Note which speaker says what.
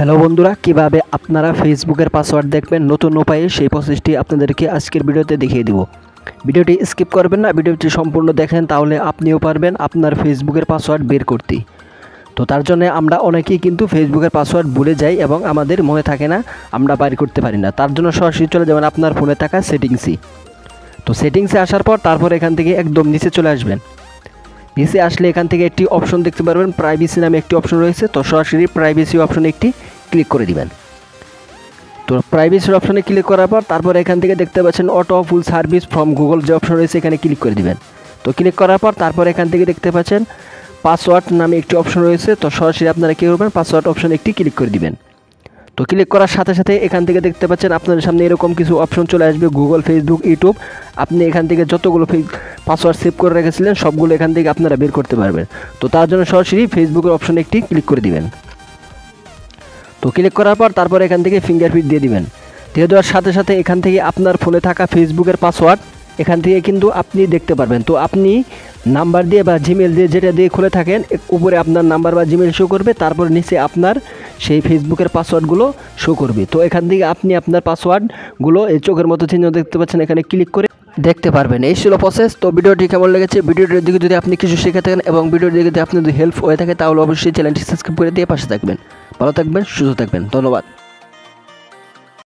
Speaker 1: Hello বন্ধুরা, কিভাবে আপনারা ফেসবুকের পাসওয়ার্ড দেখবেন নতুন উপায়ে সেই প্রসেসটি আপনাদেরকে আজকের ভিডিওতে দেখিয়ে দিব। ভিডিওটি স্কিপ করবেন না, ভিডিওটি সম্পূর্ণ দেখেন, তাহলে আপনিও পারবেন আপনার ফেসবুকের পাসওয়ার্ড বের করতে। তো তার জন্য আমরা অনেকেই কিন্তু ফেসবুকের পাসওয়ার্ড ভুলে যাই এবং আমাদের মনে থাকে না, আমরা বাইর করতে পারি না। তার জন্য সরাসরি চলে যাবেন আপনার ফোনে থাকা সেটিংসে। তো সেটিংসে আসার পর তারপর এখান থেকে একদম নিচে চলে আসবেন। নিচে আসলে এখান থেকে একটি অপশন দেখতে পারবেন, প্রাইভেসি নামে একটি অপশন রয়েছে। তো সরাসরি প্রাইভেসি অপশনে একটি ক্লিক করে দিবেন। তো প্রাইভেসির অপশনে ক্লিক করার পর তারপর এখান থেকে দেখতে পাচ্ছেন auto full service from Google যে অপশন রয়েছে, এখানে ক্লিক করে দিবেন। তো ক্লিক করার পর তারপর এখান থেকে দেখতে পাচ্ছেন পাসওয়ার্ড নামে একটি অপশন রয়েছে। তো সরাসরি আপনারা কী করবেন, পাসওয়ার্ড অপশনে একটি ক্লিক করে দিবেন। তো ক্লিক করার সাথে সাথে এখান থেকে দেখতে পাচ্ছেন আপনাদের সামনে এরকম কিছু অপশন চলে আসবে, গুগল, ফেসবুক, ইউটিউব। আপনি এখান থেকে যতগুলো পাসওয়ার্ড সেভ করে রেখেছিলেন সবগুলো এখান থেকে আপনারা বের করতে পারবেন। তো তার জন্য সরাসরি ফেসবুকের অপশনে একটি ক্লিক করে দিবেন। তো ক্লিক করার পর তারপর এখান থেকে ফিঙ্গারপ্রিন্ট দিয়ে দিবেন। দিয়ে দেওয়ার সাথে সাথে এখান থেকে আপনার ফোনে থাকা ফেসবুকের পাসওয়ার্ড এখান থেকে কিন্তু আপনি দেখতে পারবেন। তো আপনি নাম্বার দিয়ে বা জিমেল দিয়ে যেটা দিয়ে খুলে থাকেন, উপরে আপনার নাম্বার বা জিমেল শো করবে, তারপর নিচে আপনার সেই ফেসবুকের পাসওয়ার্ডগুলো শো করবে। তো এখান থেকে আপনি আপনার পাসওয়ার্ডগুলো এই চোখের মতো চিহ্ন দেখতে পাচ্ছেন, এখানে ক্লিক করে দেখতে পারবেন। এই ছিল প্রসেস। তো ভিডিওটি কেমন লেগেছে, ভিডিওটির দিকে যদি আপনি কিছু শিখে থাকেন এবং ভিডিওর দিকে যদি আপনি যদি হেল্প হয়ে থাকে, তাহলে অবশ্যই চ্যানেলটি সাবস্ক্রাইব করে দিয়ে পাশে থাকবেন। ভালো থাকবেন, সুস্থ থাকবেন, ধন্যবাদ।